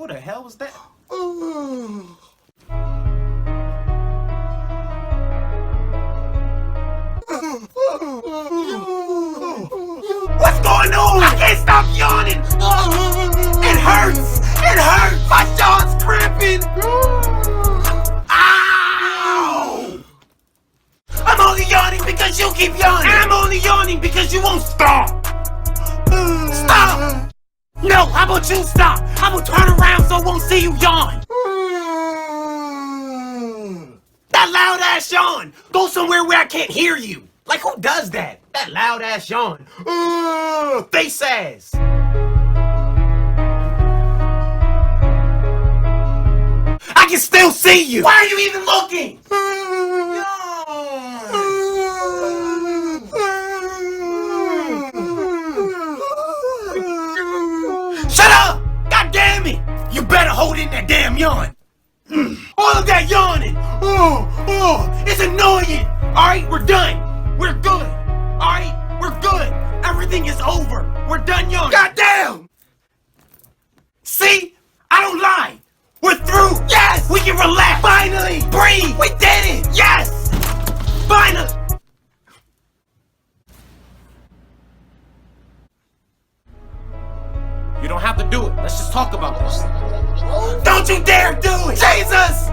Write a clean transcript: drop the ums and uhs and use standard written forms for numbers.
Who the hell was that? What's going on? I can't stop yawning. It hurts. It hurts. My jaw's cramping. Ow! I'm only yawning because you keep yawning. I'm only yawning because you won't stop. Stop! No, how about you stop? I will turn around so I won't see you yawn. That loud ass yawn. Go somewhere where I can't hear you. Like who does that? That loud ass yawn. Face ass. I can still see you. Why are you even looking? Shut up! God damn it! You better hold in that damn yawn. All of that yawning. It's annoying. All right, we're done. We're good. All right, we're good. Everything is over. We're done yawning. God damn! See? I don't lie. We're through. Yes! We can relax. Finally! Breathe! We did it! Yes! Finally! You don't have to do it. Let's just talk about this. Don't you dare do it! Jesus!